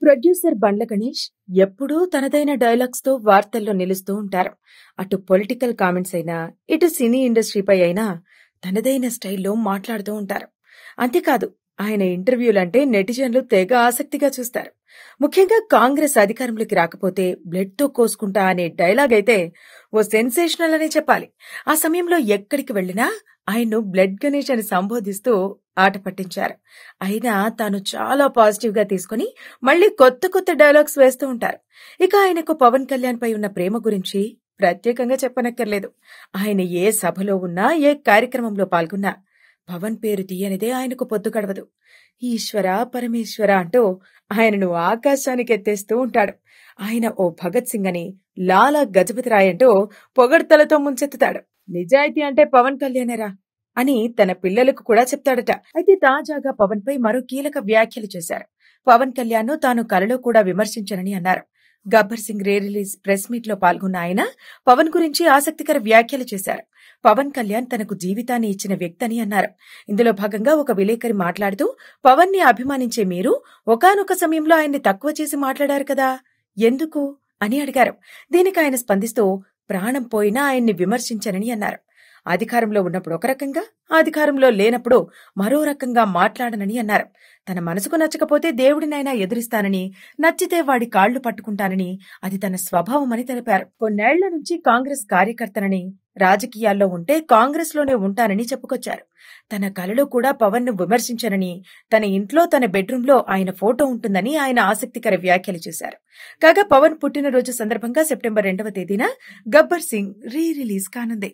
Producer Bandla Ganesh ఎప్పుడూ తనదైన dialogues తో వార్తల్లో నిలుస్తూ ఉంటారు. అటు పొలిటికల్ కామెంట్స్ అయినా, ఇటు సినీ ఇండస్ట్రీపై అయినా తనదైన స్టైల్లో మాట్లాడుతూ ఉంటారు. అంతేకాదు, ఆయన ఇంటర్వ్యూలంటే నెటిజన్లు తెగ ఆసక్తిగా చూస్తారు. ముఖ్యంగా కాంగ్రెస్ అధికారంలోకి రాకపోతే బ్లడ్ తో కోసుకుంటా అనే డైలాగ్ అయితే ఓ సెన్సేషనల్ అనే చెప్పాలి. ఆ సమయంలో ఎక్కడికి వెళ్లినా ఆయన్ను బ్లడ్ గణేష్ అని సంబోధిస్తూ ఆట పట్టించారు. అయినా తాను చాలా పాజిటివ్ గా తీసుకుని మళ్లీ కొత్త కొత్త డైలాగ్స్ వేస్తూ ఉంటారు. ఇక ఆయనకు పవన్ కళ్యాణ్ పై ఉన్న ప్రేమ గురించి ప్రత్యేకంగా చెప్పనక్కర్లేదు. ఆయన ఏ సభలో ఉన్నా, ఏ కార్యక్రమంలో పాల్గొన్నా పవన్ పేరు తీయనిదే ఆయనకు పొద్దు గడవదు. ఈశ్వర పరమేశ్వర అంటూ ఆయనను ఆకాశానికి ఎత్తేస్తూ ఉంటాడు. ఆయన ఓ భగత్ సింగ్ అని, లాలా గజపతి రాయ్ అంటూ పొగడ్తలతో ముంచెత్తుతాడు. నిజాయితీ అంటే పవన్ కళ్యాణేరా అని తన పిల్లలకు కూడా చెప్తాడట. అయితే తాజాగా పవన్ పై మరో కీలక వ్యాఖ్యలు చేశారు. పవన్ కళ్యాణ్ ను తాను కలలో కూడా విమర్శించనని అన్నారు. Gabbar Singh re release press meet లో పాల్గొన్న ఆయన పవన్ గురించి ఆసక్తికర వ్యాఖ్యలు చేశారు. పవన్ కళ్యాణ్ తనకు జీవితాన్ని ఇచ్చిన వ్యక్తని అన్నారు. ఇందులో భాగంగా ఒక విలేకరి మాట్లాడుతూ, పవన్ ని అభిమానించే మీరు ఒకానొక సమయంలో ఆయన్ని తక్కువ చేసి మాట్లాడారు కదా, ఎందుకు అని అడిగారు. దీనికి ఆయన స్పందిస్తూ, ప్రాణం పోయినా ఆయన్ని విమర్శించనని అన్నారు. అధికారంలో ఉన్నప్పుడు ఒక రకంగా, అధికారంలో లేనప్పుడు మరో రకంగా మాట్లాడనని అన్నారు. తన మనసుకు నచ్చకపోతే దేవుడినైనా ఎదురిస్తానని, నచ్చితే వాడి కాళ్లు పట్టుకుంటానని, అది తన స్వభావమని తెలిపారు. కొన్నేళ్ల నుంచి కాంగ్రెస్ కార్యకర్తనని, రాజకీయాల్లో ఉంటే కాంగ్రెస్ లోనే ఉంటానని చెప్పుకొచ్చారు. తన కలలో కూడా పవన్ ను విమర్శించనని, తన ఇంట్లో తన బెడ్రూమ్ లో ఆయన ఫోటో ఉంటుందని ఆయన ఆసక్తికర వ్యాఖ్యలు చేశారు. కాగా పవన్ పుట్టినరోజు సందర్భంగా సెప్టెంబర్ 2వ తేదీన గబ్బర్ సింగ్ రీ రిలీజ్ కానుంది.